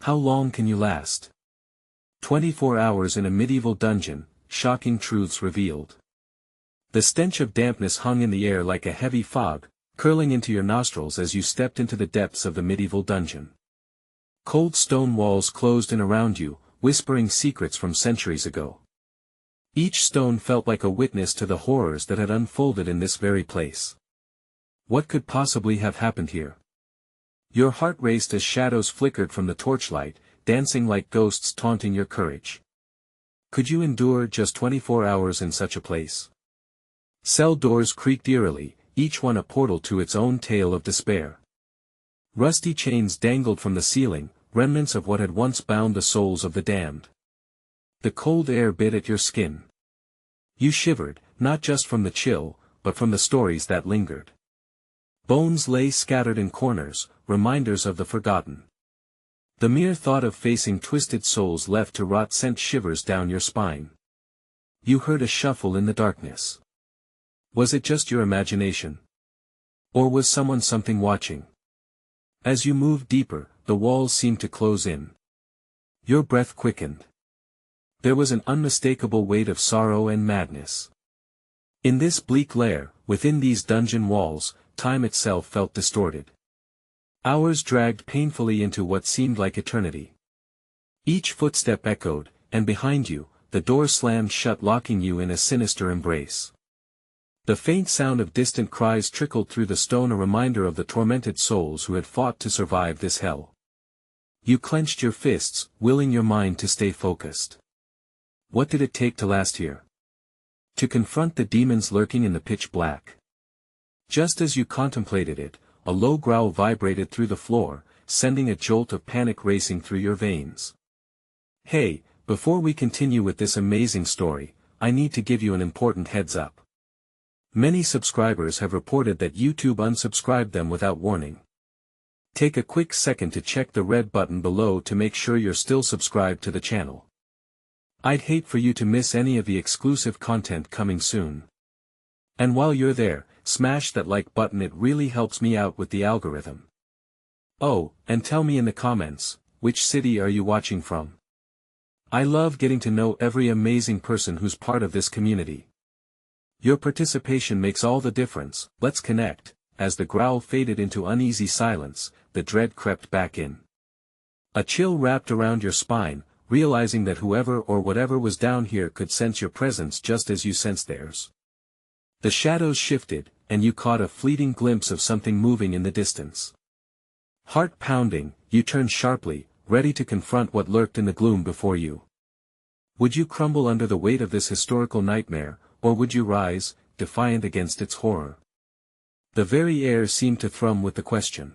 How long can you last? 24 hours in a medieval dungeon, shocking truths revealed. The stench of dampness hung in the air like a heavy fog, curling into your nostrils as you stepped into the depths of the medieval dungeon. Cold stone walls closed in around you, whispering secrets from centuries ago. Each stone felt like a witness to the horrors that had unfolded in this very place. What could possibly have happened here? Your heart raced as shadows flickered from the torchlight, dancing like ghosts taunting your courage. Could you endure just 24 hours in such a place? Cell doors creaked eerily, each one a portal to its own tale of despair. Rusty chains dangled from the ceiling, remnants of what had once bound the souls of the damned. The cold air bit at your skin. You shivered, not just from the chill, but from the stories that lingered. Bones lay scattered in corners, reminders of the forgotten. The mere thought of facing twisted souls left to rot sent shivers down your spine. You heard a shuffle in the darkness. Was it just your imagination? Or was something watching? As you moved deeper, the walls seemed to close in. Your breath quickened. There was an unmistakable weight of sorrow and madness. In this bleak lair, within these dungeon walls, time itself felt distorted. Hours dragged painfully into what seemed like eternity. Each footstep echoed, and behind you, the door slammed shut, locking you in a sinister embrace. The faint sound of distant cries trickled through the stone, a reminder of the tormented souls who had fought to survive this hell. You clenched your fists, willing your mind to stay focused. What did it take to last here? To confront the demons lurking in the pitch black. Just as you contemplated it, a low growl vibrated through the floor, sending a jolt of panic racing through your veins. Hey, before we continue with this amazing story, I need to give you an important heads up. Many subscribers have reported that YouTube unsubscribed them without warning. Take a quick second to check the red button below to make sure you're still subscribed to the channel. I'd hate for you to miss any of the exclusive content coming soon. And while you're there, smash that like button, it really helps me out with the algorithm. Oh, and tell me in the comments, which city are you watching from? I love getting to know every amazing person who's part of this community. Your participation makes all the difference. Let's connect. As the growl faded into uneasy silence, the dread crept back in. A chill wrapped around your spine, realizing that whoever or whatever was down here could sense your presence just as you sensed theirs. The shadows shifted, and you caught a fleeting glimpse of something moving in the distance. Heart pounding, you turned sharply, ready to confront what lurked in the gloom before you. Would you crumble under the weight of this historical nightmare, or would you rise, defiant against its horror? The very air seemed to thrum with the question.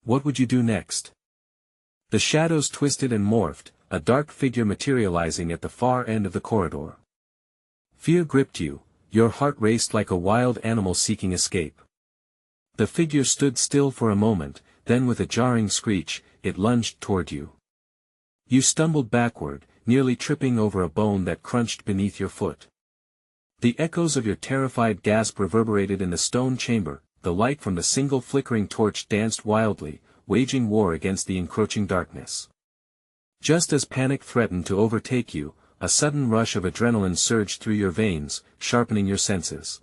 What would you do next? The shadows twisted and morphed, a dark figure materializing at the far end of the corridor. Fear gripped you, your heart raced like a wild animal seeking escape. The figure stood still for a moment, then with a jarring screech, it lunged toward you. You stumbled backward, nearly tripping over a bone that crunched beneath your foot. The echoes of your terrified gasp reverberated in the stone chamber, the light from the single flickering torch danced wildly, waging war against the encroaching darkness. Just as panic threatened to overtake you, a sudden rush of adrenaline surged through your veins, sharpening your senses.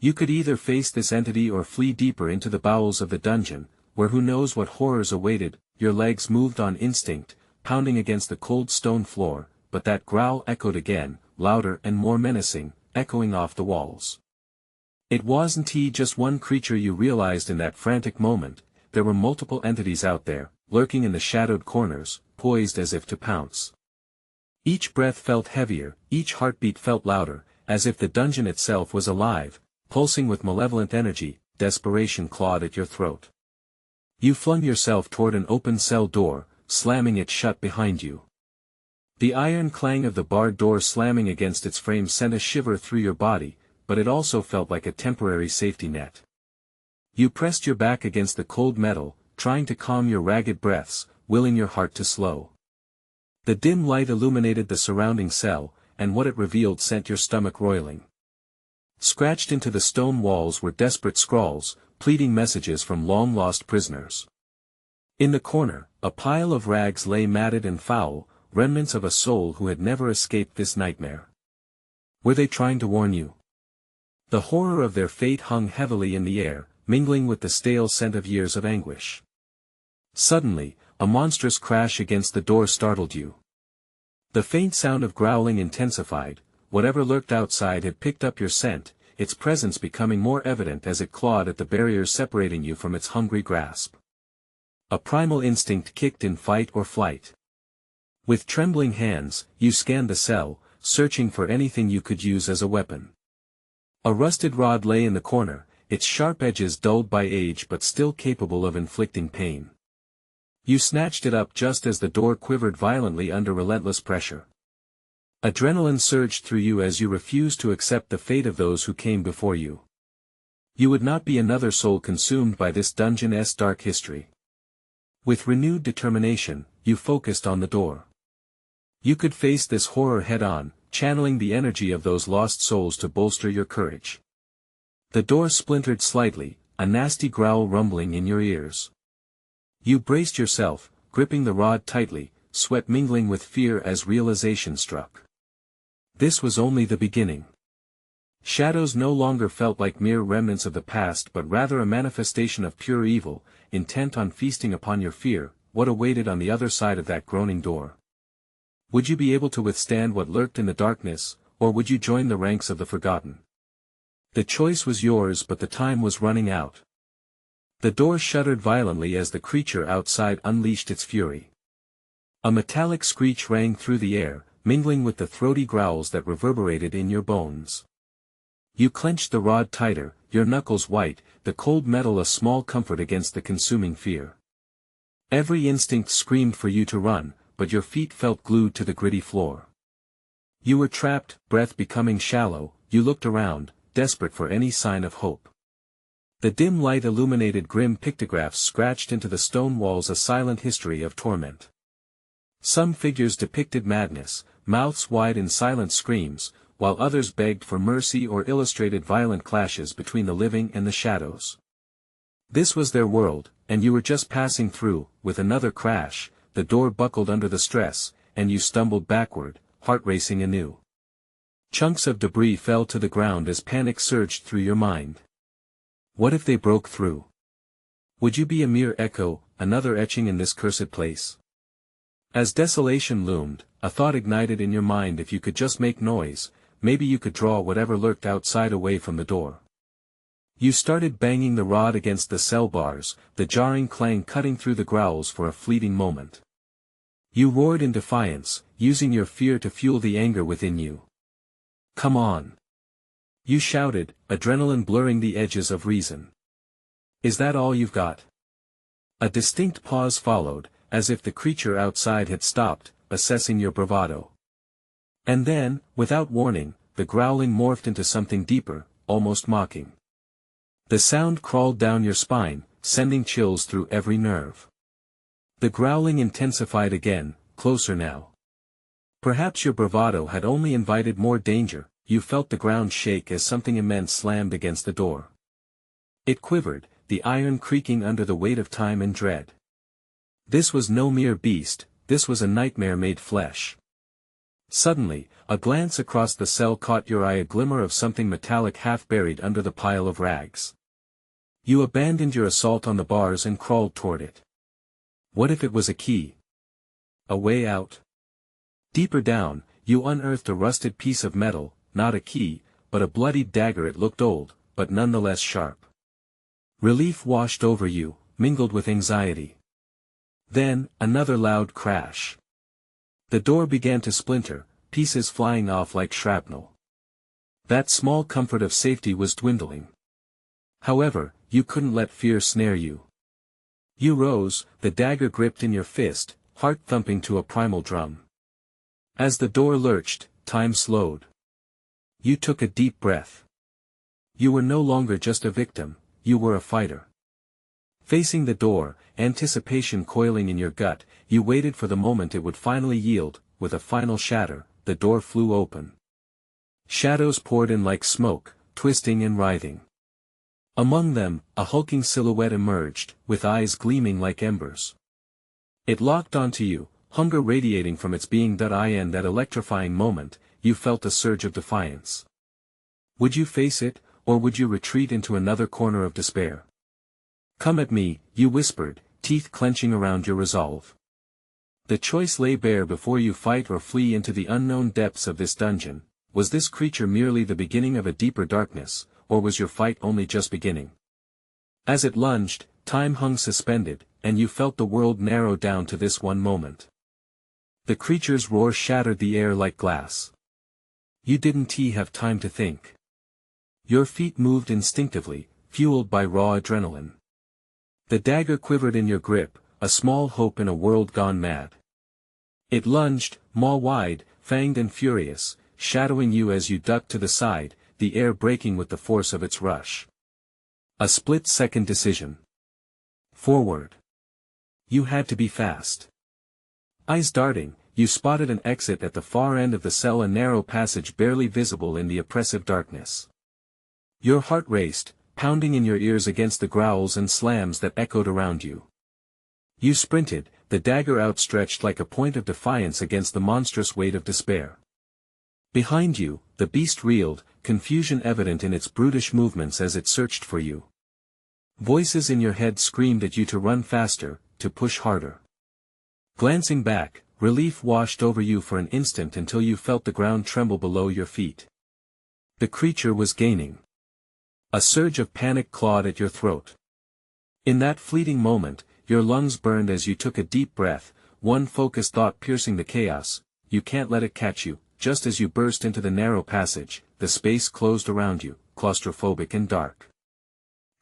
You could either face this entity or flee deeper into the bowels of the dungeon, where who knows what horrors awaited. Your legs moved on instinct, pounding against the cold stone floor, but that growl echoed again, louder and more menacing, echoing off the walls. It wasn't just one creature, you realized in that frantic moment. There were multiple entities out there, lurking in the shadowed corners, poised as if to pounce. Each breath felt heavier, each heartbeat felt louder, as if the dungeon itself was alive, pulsing with malevolent energy. Desperation clawed at your throat. You flung yourself toward an open cell door, slamming it shut behind you. The iron clang of the barred door slamming against its frame sent a shiver through your body, but it also felt like a temporary safety net. You pressed your back against the cold metal, trying to calm your ragged breaths, willing your heart to slow. The dim light illuminated the surrounding cell, and what it revealed sent your stomach roiling. Scratched into the stone walls were desperate scrawls, pleading messages from long-lost prisoners. In the corner, a pile of rags lay matted and foul, remnants of a soul who had never escaped this nightmare. Were they trying to warn you? The horror of their fate hung heavily in the air, mingling with the stale scent of years of anguish. Suddenly, a monstrous crash against the door startled you. The faint sound of growling intensified. Whatever lurked outside had picked up your scent, its presence becoming more evident as it clawed at the barriers separating you from its hungry grasp. A primal instinct kicked in fight or flight. With trembling hands, you scanned the cell, searching for anything you could use as a weapon. A rusted rod lay in the corner, its sharp edges dulled by age but still capable of inflicting pain. You snatched it up just as the door quivered violently under relentless pressure. Adrenaline surged through you as you refused to accept the fate of those who came before you. You would not be another soul consumed by this dungeon's dark history. With renewed determination, you focused on the door. You could face this horror head-on, channeling the energy of those lost souls to bolster your courage. The door splintered slightly, a nasty growl rumbling in your ears. You braced yourself, gripping the rod tightly, sweat mingling with fear as realization struck. This was only the beginning. Shadows no longer felt like mere remnants of the past but rather a manifestation of pure evil, intent on feasting upon your fear. What awaited on the other side of that groaning door? Would you be able to withstand what lurked in the darkness, or would you join the ranks of the forgotten? The choice was yours, but the time was running out. The door shuddered violently as the creature outside unleashed its fury. A metallic screech rang through the air, mingling with the throaty growls that reverberated in your bones. You clenched the rod tighter, your knuckles white, the cold metal a small comfort against the consuming fear. Every instinct screamed for you to run, but your feet felt glued to the gritty floor. You were trapped, breath becoming shallow. You looked around, desperate for any sign of hope. The dim light illuminated grim pictographs scratched into the stone walls, a silent history of torment. Some figures depicted madness, mouths wide in silent screams, while others begged for mercy or illustrated violent clashes between the living and the shadows. This was their world, and you were just passing through. With another crash, the door buckled under the stress, and you stumbled backward, heart racing anew. Chunks of debris fell to the ground as panic surged through your mind. What if they broke through? Would you be a mere echo, another etching in this cursed place? As desolation loomed, a thought ignited in your mind: if you could just make noise, maybe you could draw whatever lurked outside away from the door. You started banging the rod against the cell bars, the jarring clang cutting through the growls for a fleeting moment. You roared in defiance, using your fear to fuel the anger within you. Come on! You shouted, adrenaline blurring the edges of reason. Is that all you've got? A distinct pause followed, as if the creature outside had stopped, assessing your bravado. And then, without warning, the growling morphed into something deeper, almost mocking. The sound crawled down your spine, sending chills through every nerve. The growling intensified again, closer now. Perhaps your bravado had only invited more danger. You felt the ground shake as something immense slammed against the door. It quivered, the iron creaking under the weight of time and dread. This was no mere beast, this was a nightmare made flesh. Suddenly, a glance across the cell caught your eye, a glimmer of something metallic half buried under the pile of rags. You abandoned your assault on the bars and crawled toward it. What if it was a key? A way out? Deeper down, you unearthed a rusted piece of metal, not a key, but a bloodied dagger. It looked old, but nonetheless sharp. Relief washed over you, mingled with anxiety. Then, another loud crash. The door began to splinter, pieces flying off like shrapnel. That small comfort of safety was dwindling. However, you couldn't let fear snare you. You rose, the dagger gripped in your fist, heart thumping to a primal drum. As the door lurched, time slowed. You took a deep breath. You were no longer just a victim, you were a fighter. Facing the door, anticipation coiling in your gut, you waited for the moment it would finally yield. With a final shatter, the door flew open. Shadows poured in like smoke, twisting and writhing. Among them, a hulking silhouette emerged, with eyes gleaming like embers. It locked onto you, hunger radiating from its being. In that electrifying moment, you felt a surge of defiance. Would you face it, or would you retreat into another corner of despair? "Come at me," you whispered, teeth clenching around your resolve. The choice lay bare before you: fight or flee into the unknown depths of this dungeon. Was this creature merely the beginning of a deeper darkness, or was your fight only just beginning? As it lunged, time hung suspended, and you felt the world narrow down to this one moment. The creature's roar shattered the air like glass. You didn't have time to think. Your feet moved instinctively, fueled by raw adrenaline. The dagger quivered in your grip, a small hope in a world gone mad. It lunged, maw-wide, fanged and furious, shadowing you as you ducked to the side, the air breaking with the force of its rush. A split-second decision. Forward. You had to be fast. Eyes darting, you spotted an exit at the far end of the cell, a narrow passage barely visible in the oppressive darkness. Your heart raced, pounding in your ears against the growls and slams that echoed around you. You sprinted, the dagger outstretched like a point of defiance against the monstrous weight of despair. Behind you, the beast reeled, confusion evident in its brutish movements as it searched for you. Voices in your head screamed at you to run faster, to push harder. Glancing back, relief washed over you for an instant until you felt the ground tremble below your feet. The creature was gaining. A surge of panic clawed at your throat. In that fleeting moment, your lungs burned as you took a deep breath, one focused thought piercing the chaos: you can't let it catch you. Just as you burst into the narrow passage, the space closed around you, claustrophobic and dark.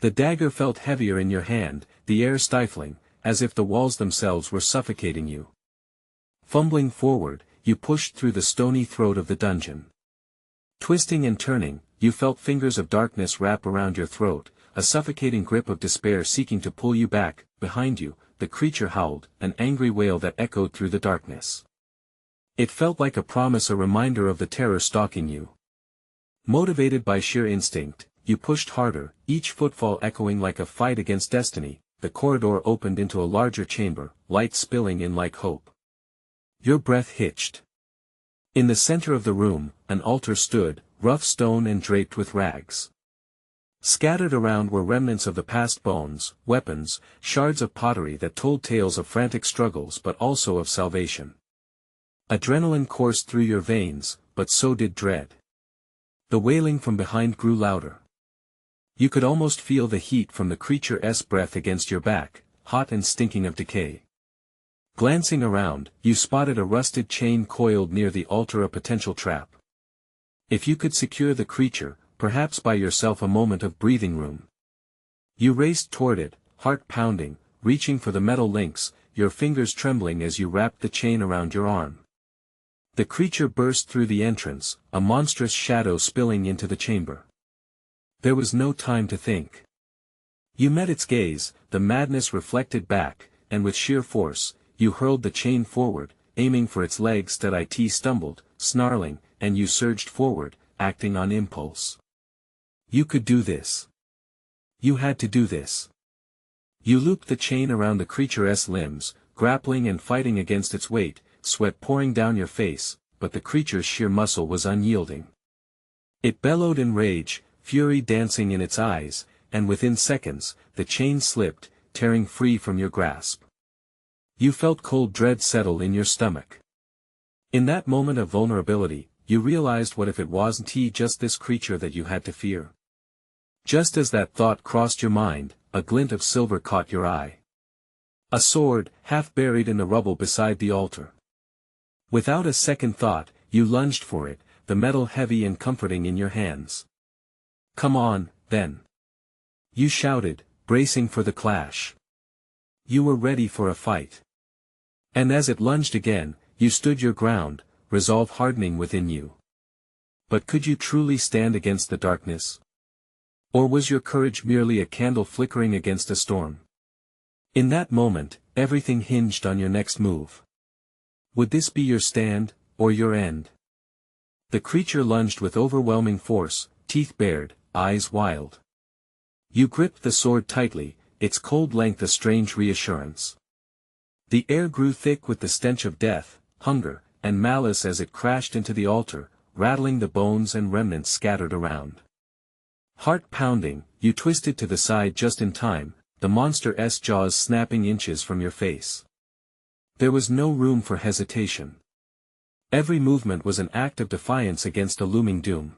The dagger felt heavier in your hand, the air stifling, as if the walls themselves were suffocating you. Fumbling forward, you pushed through the stony throat of the dungeon. Twisting and turning, you felt fingers of darkness wrap around your throat, a suffocating grip of despair seeking to pull you back. Behind you, the creature howled, an angry wail that echoed through the darkness. It felt like a promise, a reminder of the terror stalking you. Motivated by sheer instinct, you pushed harder, each footfall echoing like a fight against destiny. The corridor opened into a larger chamber, light spilling in like hope. Your breath hitched. In the center of the room, an altar stood, rough stone and draped with rags. Scattered around were remnants of the past: bones, weapons, shards of pottery that told tales of frantic struggles but also of salvation. Adrenaline coursed through your veins, but so did dread. The wailing from behind grew louder. You could almost feel the heat from the creature's breath against your back, hot and stinking of decay. Glancing around, you spotted a rusted chain coiled near the altar, a potential trap. If you could secure the creature, perhaps buy yourself a moment of breathing room. You raced toward it, heart pounding, reaching for the metal links, your fingers trembling as you wrapped the chain around your arm. The creature burst through the entrance, a monstrous shadow spilling into the chamber. There was no time to think. You met its gaze, the madness reflected back, and with sheer force, you hurled the chain forward, aiming for its legs. It stumbled, snarling, and you surged forward, acting on impulse. You could do this. You had to do this. You looped the chain around the creature's limbs, grappling and fighting against its weight, sweat pouring down your face, but the creature's sheer muscle was unyielding. It bellowed in rage, fury dancing in its eyes, and within seconds, the chain slipped, tearing free from your grasp. You felt cold dread settle in your stomach. In that moment of vulnerability, you realized, what if it wasn't just this creature that you had to fear? Just as that thought crossed your mind, a glint of silver caught your eye. A sword, half buried in the rubble beside the altar. Without a second thought, you lunged for it, the metal heavy and comforting in your hands. "Come on, then!" You shouted, bracing for the clash. You were ready for a fight. And as it lunged again, you stood your ground, resolve hardening within you. But could you truly stand against the darkness? Or was your courage merely a candle flickering against a storm? In that moment, everything hinged on your next move. Would this be your stand, or your end? The creature lunged with overwhelming force, teeth bared, eyes wild. You gripped the sword tightly, its cold length a strange reassurance. The air grew thick with the stench of death, hunger, and malice as it crashed into the altar, rattling the bones and remnants scattered around. Heart pounding, you twisted to the side just in time, the monster's jaws snapping inches from your face. There was no room for hesitation. Every movement was an act of defiance against a looming doom.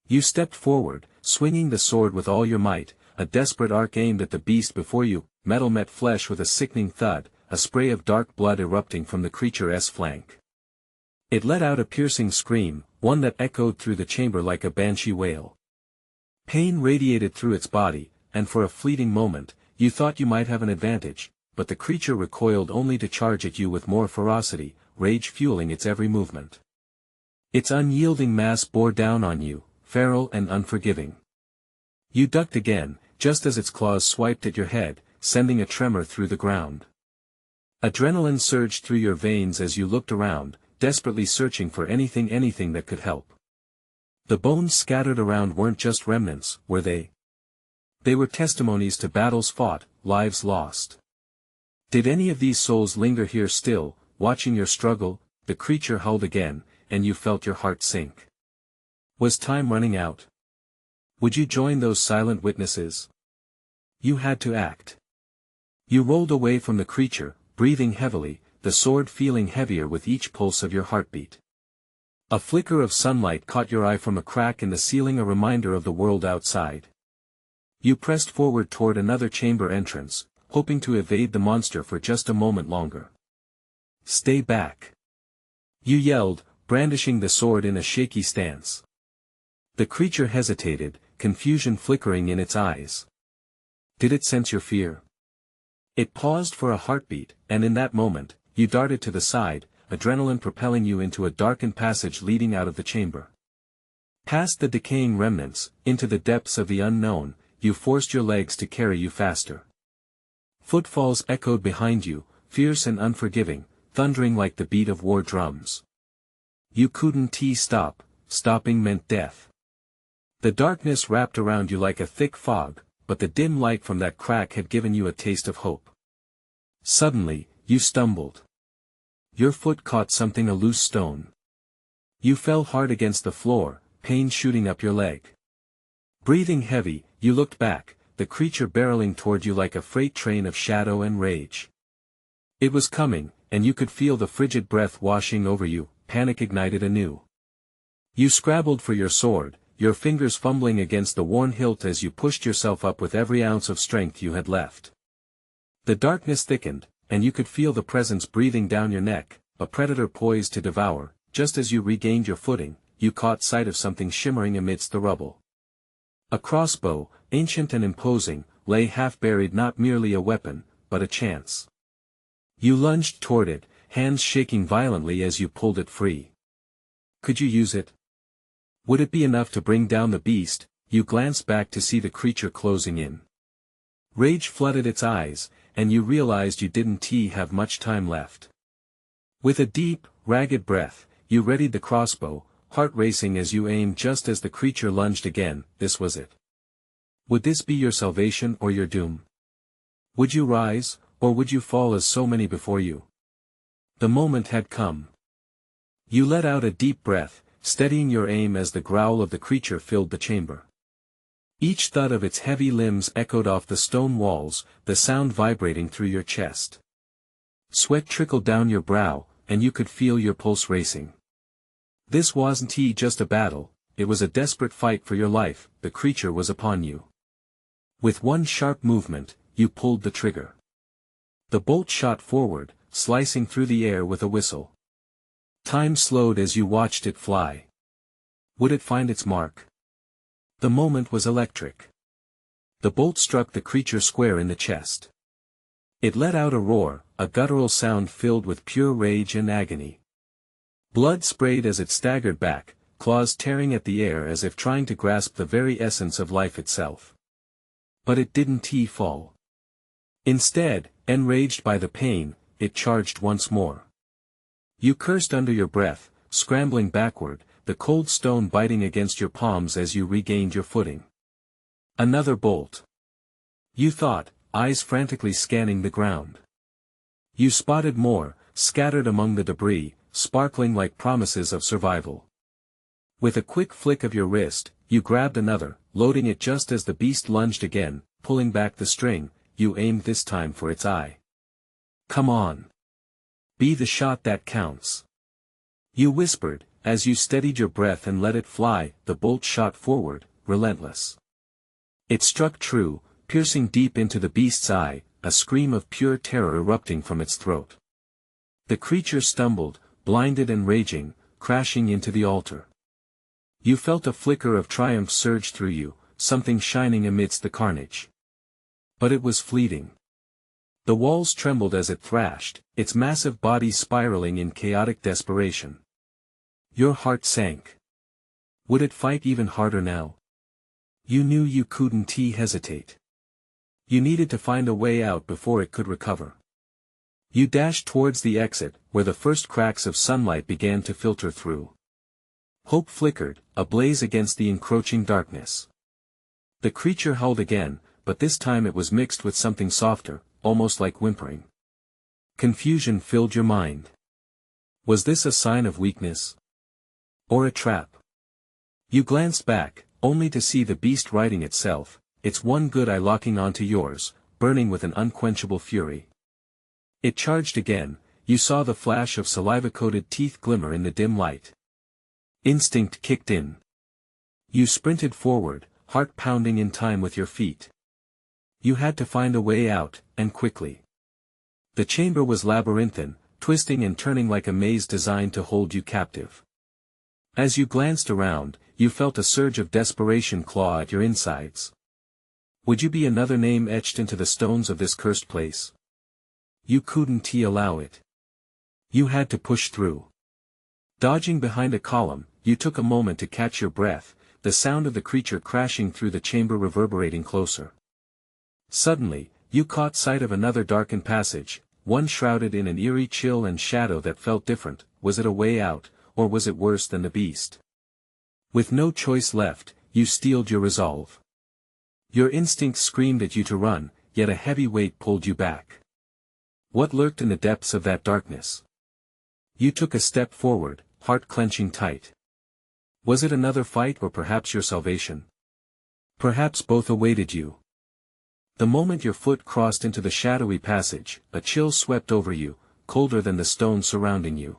You stepped forward, swinging the sword with all your might, a desperate arc aimed at the beast before you. Metal met flesh with a sickening thud, a spray of dark blood erupting from the creature's flank. It let out a piercing scream, one that echoed through the chamber like a banshee wail. Pain radiated through its body, and for a fleeting moment, you thought you might have an advantage, but the creature recoiled only to charge at you with more ferocity, rage fueling its every movement. Its unyielding mass bore down on you, feral and unforgiving. You ducked again, just as its claws swiped at your head, sending a tremor through the ground. Adrenaline surged through your veins as you looked around, desperately searching for anything that could help. The bones scattered around weren't just remnants, were they? They were testimonies to battles fought, lives lost. Did any of these souls linger here still, watching your struggle? The creature howled again, and you felt your heart sink. Was time running out? Would you join those silent witnesses? You had to act. You rolled away from the creature, breathing heavily, the sword feeling heavier with each pulse of your heartbeat. A flicker of sunlight caught your eye from a crack in the ceiling, a reminder of the world outside. You pressed forward toward another chamber entrance, hoping to evade the monster for just a moment longer. Stay back! You yelled, brandishing the sword in a shaky stance. The creature hesitated, confusion flickering in its eyes. Did it sense your fear? It paused for a heartbeat, and in that moment, you darted to the side, adrenaline propelling you into a darkened passage leading out of the chamber. Past the decaying remnants, into the depths of the unknown, you forced your legs to carry you faster. Footfalls echoed behind you, fierce and unforgiving, thundering like the beat of war drums. You couldn't stop, stopping meant death. The darkness wrapped around you like a thick fog, but the dim light from that crack had given you a taste of hope. Suddenly, you stumbled. Your foot caught something, a loose stone. You fell hard against the floor, pain shooting up your leg. Breathing heavy, you looked back, the creature barreling toward you like a freight train of shadow and rage. It was coming, and you could feel the frigid breath washing over you, panic ignited anew. You scrabbled for your sword, your fingers fumbling against the worn hilt as you pushed yourself up with every ounce of strength you had left. The darkness thickened, and you could feel the presence breathing down your neck, a predator poised to devour. Just as you regained your footing, you caught sight of something shimmering amidst the rubble. A crossbow, ancient and imposing, lay half buried, not merely a weapon, but a chance. You lunged toward it, hands shaking violently as you pulled it free. Could you use it? Would it be enough to bring down the beast? You glanced back to see the creature closing in. Rage flooded its eyes, and you realized you didn't have much time left. With a deep, ragged breath, you readied the crossbow, heart racing as you aimed just as the creature lunged again. This was it. Would this be your salvation or your doom? Would you rise, or would you fall as so many before you? The moment had come. You let out a deep breath, steadying your aim as the growl of the creature filled the chamber. Each thud of its heavy limbs echoed off the stone walls, the sound vibrating through your chest. Sweat trickled down your brow, and you could feel your pulse racing. This wasn't just a battle, it was a desperate fight for your life. The creature was upon you. With one sharp movement, you pulled the trigger. The bolt shot forward, slicing through the air with a whistle. Time slowed as you watched it fly. Would it find its mark? The moment was electric. The bolt struck the creature square in the chest. It let out a roar, a guttural sound filled with pure rage and agony. Blood sprayed as it staggered back, claws tearing at the air as if trying to grasp the very essence of life itself. But it didn't fall. Instead, enraged by the pain, it charged once more. You cursed under your breath, scrambling backward, the cold stone biting against your palms as you regained your footing. Another bolt. You thought, eyes frantically scanning the ground. You spotted more, scattered among the debris, sparkling like promises of survival. With a quick flick of your wrist, you grabbed another, loading it just as the beast lunged again, pulling back the string. You aimed this time for its eye. Come on. Be the shot that counts. You whispered, as you steadied your breath and let it fly. The bolt shot forward, relentless. It struck true, piercing deep into the beast's eye, a scream of pure terror erupting from its throat. The creature stumbled, blinded and raging, crashing into the altar. You felt a flicker of triumph surge through you, something shining amidst the carnage. But it was fleeting. The walls trembled as it thrashed, its massive body spiraling in chaotic desperation. Your heart sank. Would it fight even harder now? You knew you couldn't hesitate. You needed to find a way out before it could recover. You dashed towards the exit, where the first cracks of sunlight began to filter through. Hope flickered, ablaze against the encroaching darkness. The creature howled again, but this time it was mixed with something softer, almost like whimpering. Confusion filled your mind. Was this a sign of weakness? Or a trap? You glanced back, only to see the beast righting itself, its one good eye locking onto yours, burning with an unquenchable fury. It charged again. You saw the flash of saliva-coated teeth glimmer in the dim light. Instinct kicked in. You sprinted forward, heart pounding in time with your feet. You had to find a way out, and quickly. The chamber was labyrinthine, twisting and turning like a maze designed to hold you captive. As you glanced around, you felt a surge of desperation claw at your insides. Would you be another name etched into the stones of this cursed place? You couldn't allow it. You had to push through. Dodging behind a column, you took a moment to catch your breath, the sound of the creature crashing through the chamber reverberating closer. Suddenly, you caught sight of another darkened passage, one shrouded in an eerie chill and shadow that felt different. Was it a way out, or was it worse than the beast? With no choice left, you steeled your resolve. Your instincts screamed at you to run, yet a heavy weight pulled you back. What lurked in the depths of that darkness? You took a step forward, heart clenching tight. Was it another fight or perhaps your salvation? Perhaps both awaited you. The moment your foot crossed into the shadowy passage, a chill swept over you, colder than the stones surrounding you.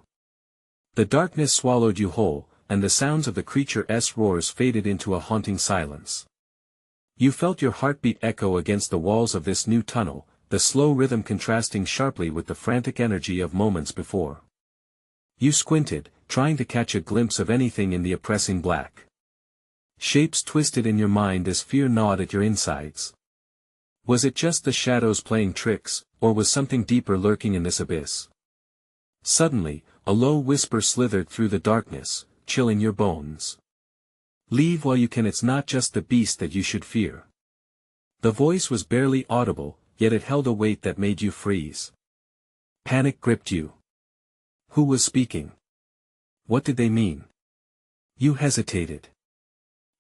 The darkness swallowed you whole, and the sounds of the creature's roars faded into a haunting silence. You felt your heartbeat echo against the walls of this new tunnel, the slow rhythm contrasting sharply with the frantic energy of moments before. You squinted, trying to catch a glimpse of anything in the oppressing black. Shapes twisted in your mind as fear gnawed at your insides. Was it just the shadows playing tricks, or was something deeper lurking in this abyss? Suddenly, a low whisper slithered through the darkness, chilling your bones. Leave while you can. It's not just the beast that you should fear. The voice was barely audible, yet it held a weight that made you freeze. Panic gripped you. Who was speaking? What did they mean? You hesitated.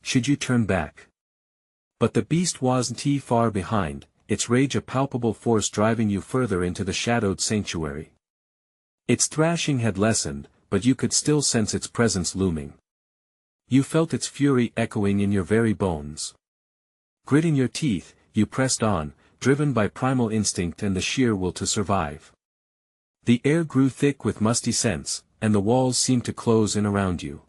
Should you turn back? But the beast wasn't far behind, its rage a palpable force driving you further into the shadowed sanctuary. Its thrashing had lessened, but you could still sense its presence looming. You felt its fury echoing in your very bones. Gritting your teeth, you pressed on, driven by primal instinct and the sheer will to survive. The air grew thick with musty scents, and the walls seemed to close in around you.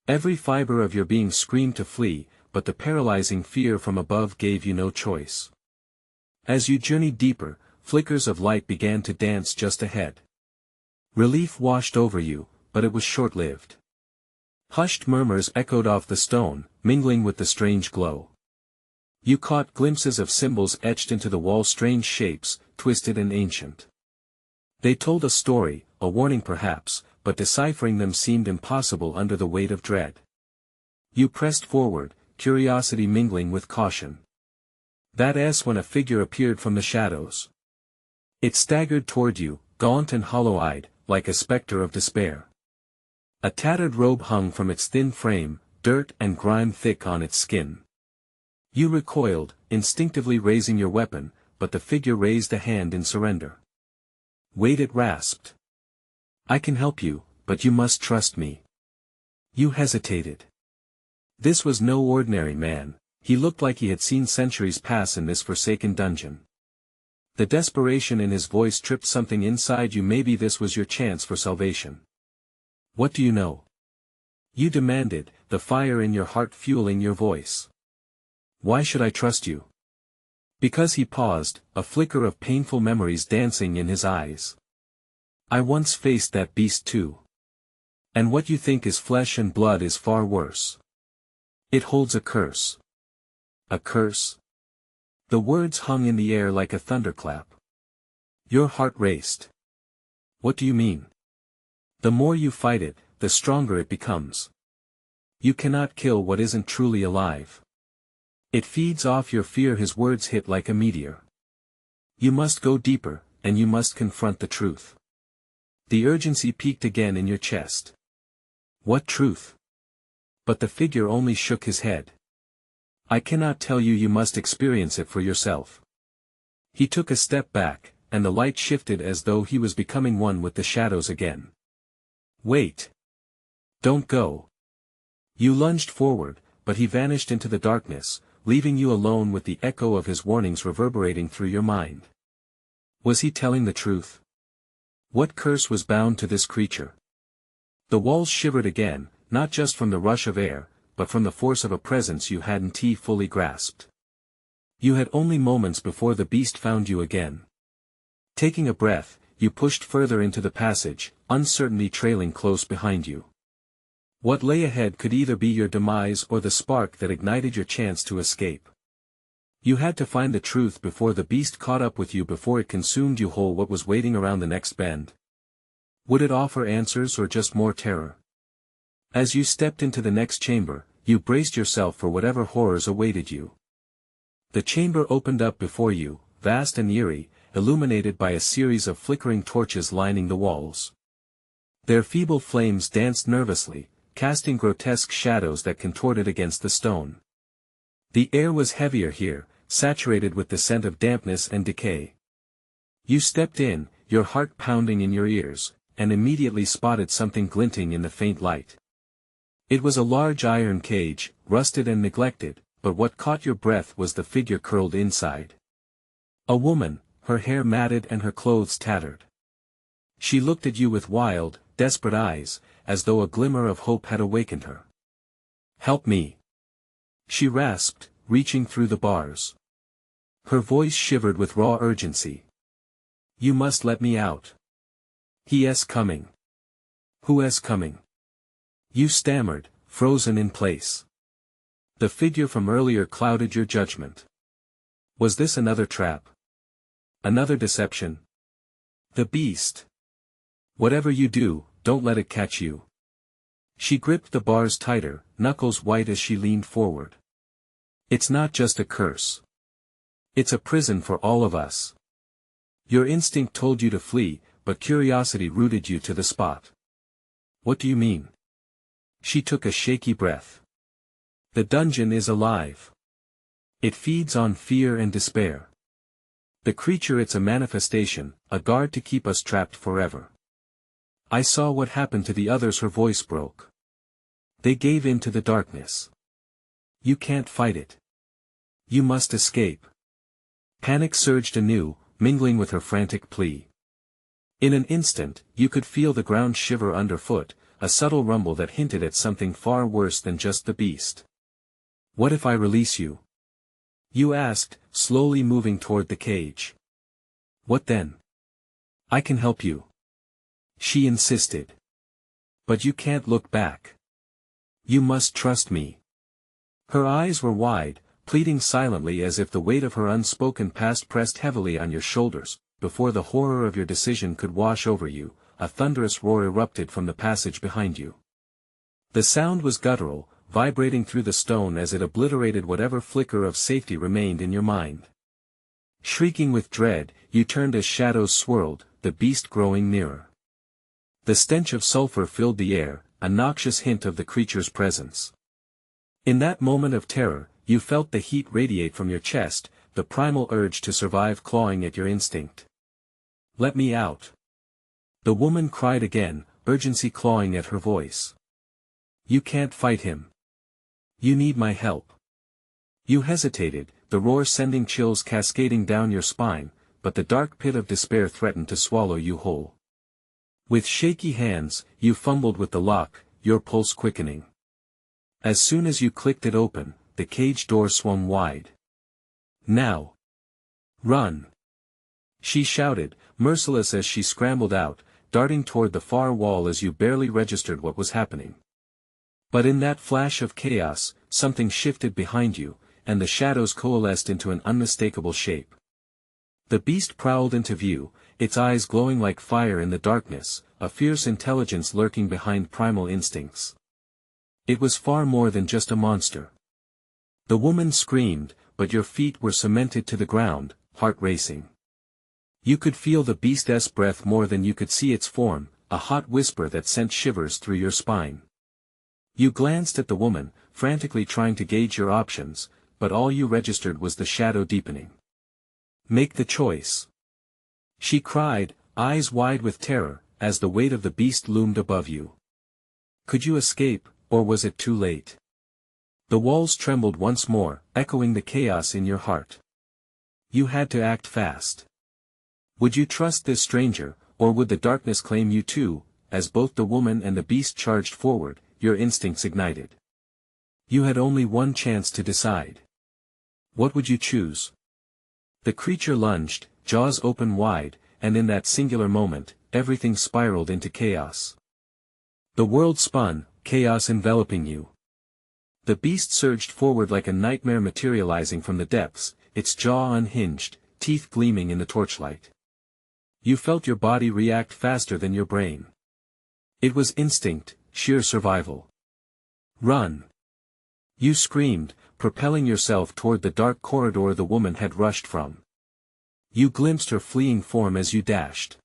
Every fiber of your being screamed to flee, but the paralyzing fear from above gave you no choice. As you journeyed deeper, flickers of light began to dance just ahead. Relief washed over you, but it was short-lived. Hushed murmurs echoed off the stone, mingling with the strange glow. You caught glimpses of symbols etched into the wall, strange shapes, twisted and ancient. They told a story, a warning perhaps, but deciphering them seemed impossible under the weight of dread. You pressed forward, curiosity mingling with caution. That's when a figure appeared from the shadows. It staggered toward you, gaunt and hollow-eyed, like a specter of despair. A tattered robe hung from its thin frame, dirt and grime thick on its skin. You recoiled, instinctively raising your weapon, but the figure raised a hand in surrender. Wait, it rasped. I can help you, but you must trust me. You hesitated. This was no ordinary man, he looked like he had seen centuries pass in this forsaken dungeon. The desperation in his voice tripped something inside you. Maybe this was your chance for salvation. What do you know? You demanded, the fire in your heart fueling your voice. Why should I trust you? Because he paused, a flicker of painful memories dancing in his eyes. I once faced that beast too. And what you think is flesh and blood is far worse. It holds a curse. A curse? The words hung in the air like a thunderclap. Your heart raced. What do you mean? The more you fight it, the stronger it becomes. You cannot kill what isn't truly alive. It feeds off your fear. His words hit like a meteor. You must go deeper, and you must confront the truth. The urgency peaked again in your chest. What truth? But the figure only shook his head. I cannot tell you, you must experience it for yourself. He took a step back, and the light shifted as though he was becoming one with the shadows again. Wait. Don't go. You lunged forward, but he vanished into the darkness, leaving you alone with the echo of his warnings reverberating through your mind. Was he telling the truth? What curse was bound to this creature? The walls shivered again, not just from the rush of air, but from the force of a presence you hadn't fully grasped. You had only moments before the beast found you again. Taking a breath, you pushed further into the passage, uncertainty trailing close behind you. What lay ahead could either be your demise or the spark that ignited your chance to escape. You had to find the truth before the beast caught up with you, before it consumed you whole. What was waiting around the next bend? Would it offer answers or just more terror? As you stepped into the next chamber, you braced yourself for whatever horrors awaited you. The chamber opened up before you, vast and eerie, illuminated by a series of flickering torches lining the walls. Their feeble flames danced nervously, casting grotesque shadows that contorted against the stone. The air was heavier here, saturated with the scent of dampness and decay. You stepped in, your heart pounding in your ears, and immediately spotted something glinting in the faint light. It was a large iron cage, rusted and neglected, but what caught your breath was the figure curled inside. A woman, her hair matted and her clothes tattered. She looked at you with wild, desperate eyes, as though a glimmer of hope had awakened her. Help me! She rasped, reaching through the bars. Her voice shivered with raw urgency. You must let me out. He's coming. Who's coming? You stammered, frozen in place. The figure from earlier clouded your judgment. Was this another trap? Another deception? The beast. Whatever you do, don't let it catch you. She gripped the bars tighter, knuckles white as she leaned forward. It's not just a curse. It's a prison for all of us. Your instinct told you to flee, but curiosity rooted you to the spot. What do you mean? She took a shaky breath. The dungeon is alive. It feeds on fear and despair. The creature, it's a manifestation, a guard to keep us trapped forever. I saw what happened to the others. Her voice broke. They gave in to the darkness. You can't fight it. You must escape. Panic surged anew, mingling with her frantic plea. In an instant, you could feel the ground shiver underfoot, a subtle rumble that hinted at something far worse than just the beast. What if I release you? You asked, slowly moving toward the cage. What then? I can help you. She insisted. But you can't look back. You must trust me. Her eyes were wide, pleading silently, as if the weight of her unspoken past pressed heavily on your shoulders. Before the horror of your decision could wash over you, a thunderous roar erupted from the passage behind you. The sound was guttural, vibrating through the stone as it obliterated whatever flicker of safety remained in your mind. Shrieking with dread, you turned as shadows swirled, the beast growing nearer. The stench of sulfur filled the air, a noxious hint of the creature's presence. In that moment of terror, you felt the heat radiate from your chest, the primal urge to survive clawing at your instinct. Let me out. The woman cried again, urgency clawing at her voice. You can't fight him. You need my help. You hesitated, the roar sending chills cascading down your spine, but the dark pit of despair threatened to swallow you whole. With shaky hands, you fumbled with the lock, your pulse quickening. As soon as you clicked it open, the cage door swung wide. Now. Run! She shouted, merciless as she scrambled out, darting toward the far wall as you barely registered what was happening. But in that flash of chaos, something shifted behind you, and the shadows coalesced into an unmistakable shape. The beast prowled into view, its eyes glowing like fire in the darkness, a fierce intelligence lurking behind primal instincts. It was far more than just a monster. The woman screamed, but your feet were cemented to the ground, heart racing. You could feel the beast's breath more than you could see its form, a hot whisper that sent shivers through your spine. You glanced at the woman, frantically trying to gauge your options, but all you registered was the shadow deepening. Make the choice. She cried, eyes wide with terror, as the weight of the beast loomed above you. Could you escape, or was it too late? The walls trembled once more, echoing the chaos in your heart. You had to act fast. Would you trust this stranger, or would the darkness claim you too? As both the woman and the beast charged forward, your instincts ignited. You had only one chance to decide. What would you choose? The creature lunged, jaws open wide, and in that singular moment, everything spiraled into chaos. The world spun, chaos enveloping you. The beast surged forward like a nightmare materializing from the depths, its jaw unhinged, teeth gleaming in the torchlight. You felt your body react faster than your brain. It was instinct, sheer survival. Run! You screamed, propelling yourself toward the dark corridor the woman had rushed from. You glimpsed her fleeing form as you dashed.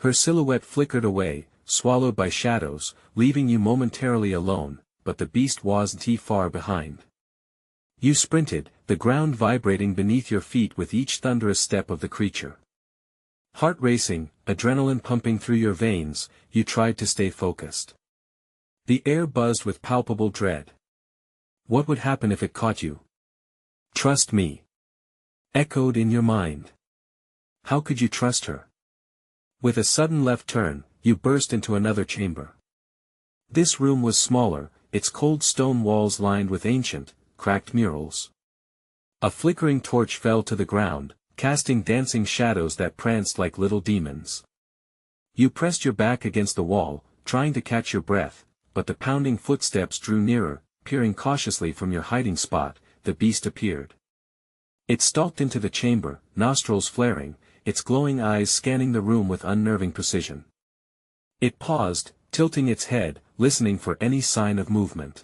Her silhouette flickered away, swallowed by shadows, leaving you momentarily alone, but the beast wasn't far behind. You sprinted, the ground vibrating beneath your feet with each thunderous step of the creature. Heart racing, adrenaline pumping through your veins, you tried to stay focused. The air buzzed with palpable dread. What would happen if it caught you? Trust me. Echoed in your mind. How could you trust her? With a sudden left turn, you burst into another chamber. This room was smaller, its cold stone walls lined with ancient, cracked murals. A flickering torch fell to the ground, casting dancing shadows that pranced like little demons. You pressed your back against the wall, trying to catch your breath, but the pounding footsteps drew nearer, peering cautiously from your hiding spot. The beast appeared. It stalked into the chamber, nostrils flaring, its glowing eyes scanning the room with unnerving precision. It paused, tilting its head, listening for any sign of movement.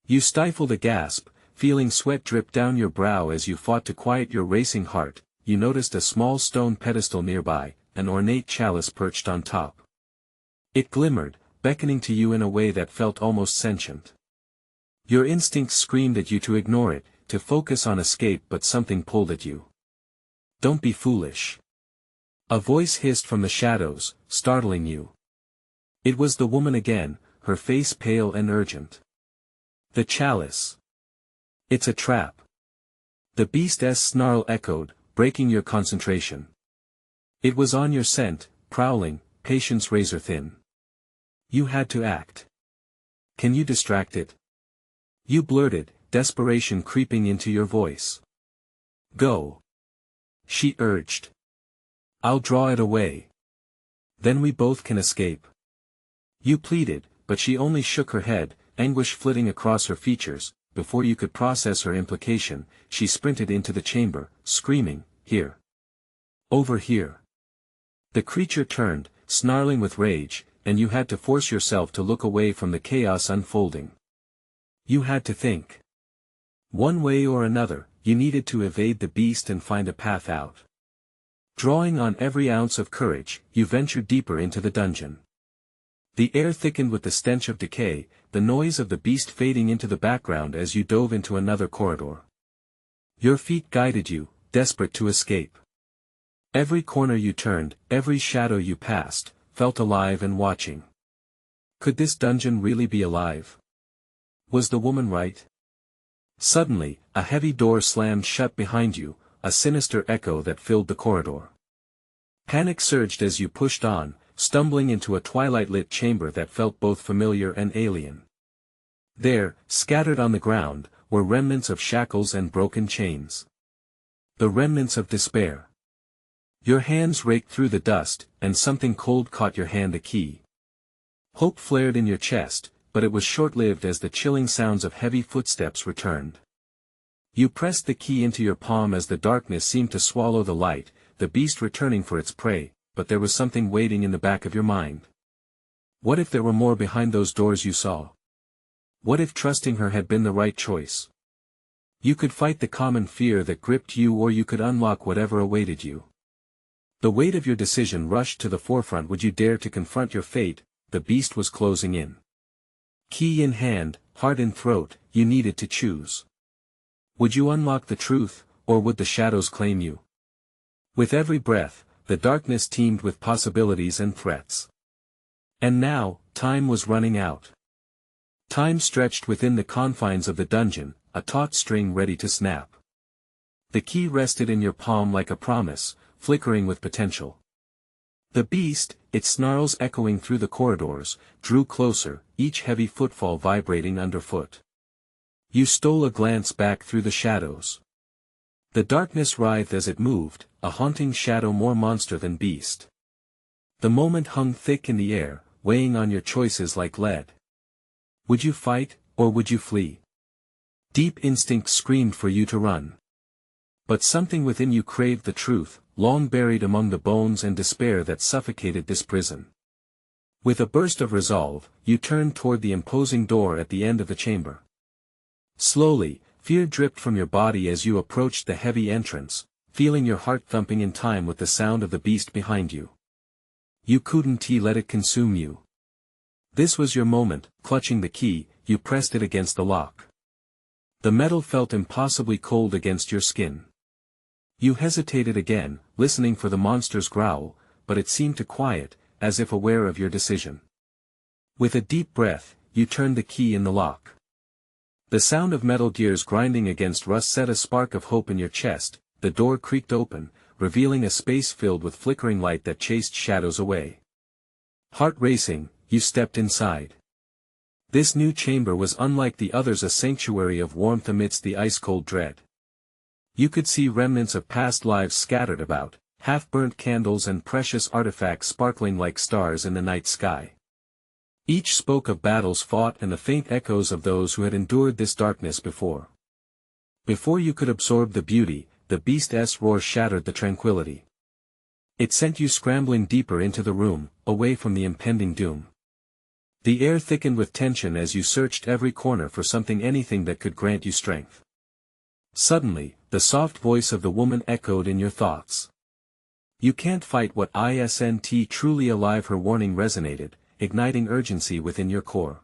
You stifled a gasp, feeling sweat drip down your brow as you fought to quiet your racing heart. You noticed a small stone pedestal nearby, an ornate chalice perched on top. It glimmered, beckoning to you in a way that felt almost sentient. Your instincts screamed at you to ignore it, to focus on escape, but something pulled at you. Don't be foolish. A voice hissed from the shadows, startling you. It was the woman again, her face pale and urgent. The chalice. It's a trap. The beast's snarl echoed, breaking your concentration. It was on your scent, prowling, patience razor thin. You had to act. Can you distract it? You blurted, desperation creeping into your voice. Go. She urged. I'll draw it away. Then we both can escape. You pleaded, but she only shook her head, anguish flitting across her features. Before you could process her implication, she sprinted into the chamber, screaming, Here. Over here. The creature turned, snarling with rage, and you had to force yourself to look away from the chaos unfolding. You had to think. One way or another, you needed to evade the beast and find a path out. Drawing on every ounce of courage, you ventured deeper into the dungeon. The air thickened with the stench of decay, the noise of the beast fading into the background as you dove into another corridor. Your feet guided you, desperate to escape. Every corner you turned, every shadow you passed, felt alive and watching. Could this dungeon really be alive? Was the woman right? Suddenly, a heavy door slammed shut behind you, a sinister echo that filled the corridor. Panic surged as you pushed on, stumbling into a twilight-lit chamber that felt both familiar and alien. There, scattered on the ground, were remnants of shackles and broken chains. The remnants of despair. Your hands raked through the dust, and something cold caught your hand, a key. Hope flared in your chest, but it was short-lived as the chilling sounds of heavy footsteps returned. You pressed the key into your palm as the darkness seemed to swallow the light, the beast returning for its prey, but there was something waiting in the back of your mind. What if there were more behind those doors you saw? What if trusting her had been the right choice? You could fight the common fear that gripped you, or you could unlock whatever awaited you. The weight of your decision rushed to the forefront. Would you dare to confront your fate? The beast was closing in. Key in hand, heart in throat, you needed to choose. Would you unlock the truth, or would the shadows claim you? With every breath, the darkness teemed with possibilities and threats. And now, time was running out. Time stretched within the confines of the dungeon, a taut string ready to snap. The key rested in your palm like a promise, flickering with potential. The beast, its snarls echoing through the corridors, drew closer, each heavy footfall vibrating underfoot. You stole a glance back through the shadows. The darkness writhed as it moved, a haunting shadow more monster than beast. The moment hung thick in the air, weighing on your choices like lead. Would you fight, or would you flee? Deep instinct screamed for you to run. But something within you craved the truth, long buried among the bones and despair that suffocated this prison. With a burst of resolve, you turned toward the imposing door at the end of the chamber. Slowly, fear dripped from your body as you approached the heavy entrance, feeling your heart thumping in time with the sound of the beast behind you. You couldn't let it consume you. This was your moment. Clutching the key, you pressed it against the lock. The metal felt impossibly cold against your skin. You hesitated again, listening for the monster's growl, but it seemed to quiet, as if aware of your decision. With a deep breath, you turned the key in the lock. The sound of metal gears grinding against rust set a spark of hope in your chest. The door creaked open, revealing a space filled with flickering light that chased shadows away. Heart racing, you stepped inside. This new chamber was unlike the others, a sanctuary of warmth amidst the ice-cold dread. You could see remnants of past lives scattered about, half-burnt candles and precious artifacts sparkling like stars in the night sky. Each spoke of battles fought and the faint echoes of those who had endured this darkness before. Before you could absorb the beauty, the beast's roar shattered the tranquility. It sent you scrambling deeper into the room, away from the impending doom. The air thickened with tension as you searched every corner for something, anything that could grant you strength. Suddenly, the soft voice of the woman echoed in your thoughts. You can't fight what isn't truly alive. Her warning resonated, igniting urgency within your core.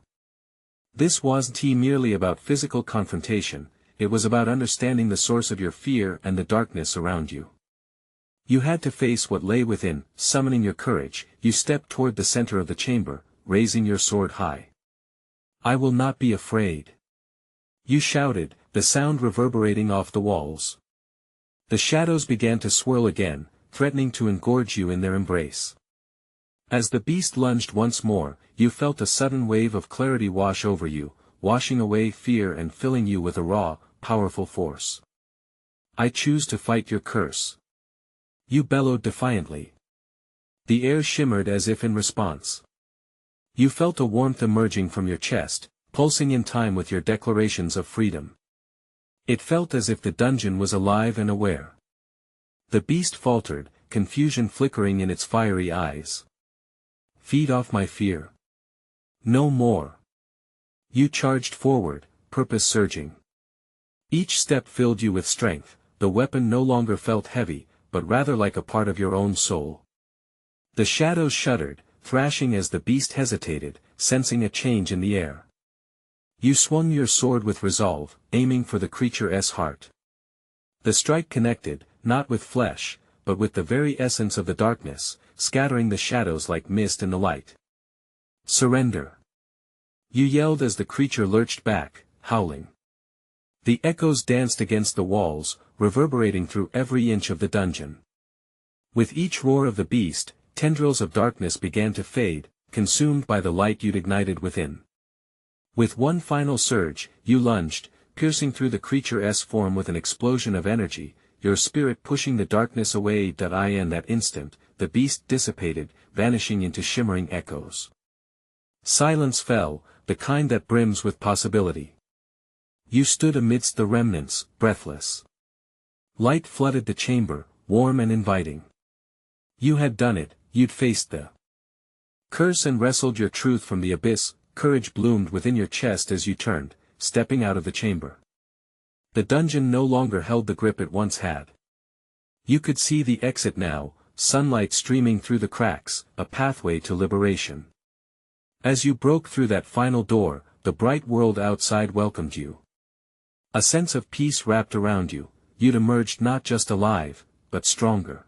This wasn't merely about physical confrontation, it was about understanding the source of your fear and the darkness around you. You had to face what lay within. Summoning your courage, you stepped toward the center of the chamber, raising your sword high. I will not be afraid. You shouted, the sound reverberating off the walls. The shadows began to swirl again, threatening to engorge you in their embrace. As the beast lunged once more, you felt a sudden wave of clarity wash over you, washing away fear and filling you with a raw, powerful force. I choose to fight your curse. You bellowed defiantly. The air shimmered as if in response. You felt a warmth emerging from your chest, pulsing in time with your declarations of freedom. It felt as if the dungeon was alive and aware. The beast faltered, confusion flickering in its fiery eyes. Feed off my fear. No more. You charged forward, purpose surging. Each step filled you with strength. The weapon no longer felt heavy, but rather like a part of your own soul. The shadows shuddered, thrashing as the beast hesitated, sensing a change in the air. You swung your sword with resolve, aiming for the creature's heart. The strike connected, not with flesh, but with the very essence of the darkness, scattering the shadows like mist in the light. Surrender! You yelled as the creature lurched back, howling. The echoes danced against the walls, reverberating through every inch of the dungeon. With each roar of the beast, tendrils of darkness began to fade, consumed by the light you'd ignited within. With one final surge, you lunged, piercing through the creature's form with an explosion of energy, your spirit pushing the darkness away. In that instant, the beast dissipated, vanishing into shimmering echoes. Silence fell, the kind that brims with possibility. You stood amidst the remnants, breathless. Light flooded the chamber, warm and inviting. You had done it, you'd faced the curse and wrestled your truth from the abyss. Courage bloomed within your chest as you turned, stepping out of the chamber. The dungeon no longer held the grip it once had. You could see the exit now, sunlight streaming through the cracks, a pathway to liberation. As you broke through that final door, the bright world outside welcomed you. A sense of peace wrapped around you. You'd emerged not just alive, but stronger.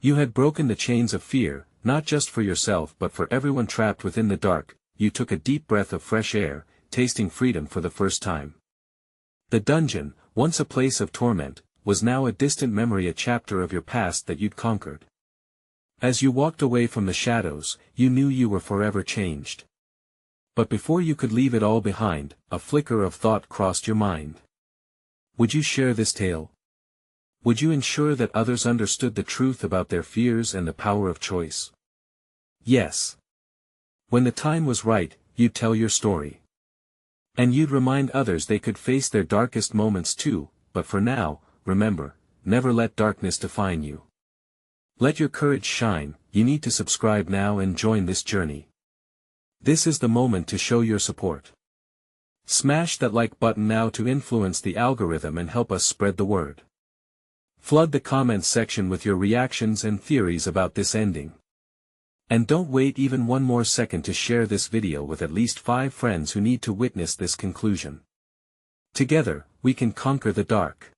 You had broken the chains of fear, not just for yourself but for everyone trapped within the dark. You took a deep breath of fresh air, tasting freedom for the first time. The dungeon, once a place of torment, was now a distant memory, a chapter of your past that you'd conquered. As you walked away from the shadows, you knew you were forever changed. But before you could leave it all behind, a flicker of thought crossed your mind. Would you share this tale? Would you ensure that others understood the truth about their fears and the power of choice? Yes. When the time was right, you'd tell your story. And you'd remind others they could face their darkest moments too, but for now, remember, never let darkness define you. Let your courage shine. You need to subscribe now and join this journey. This is the moment to show your support. Smash that like button now to influence the algorithm and help us spread the word. Flood the comments section with your reactions and theories about this ending. And don't wait even one more second to share this video with at least 5 friends who need to witness this conclusion. Together, we can conquer the dark.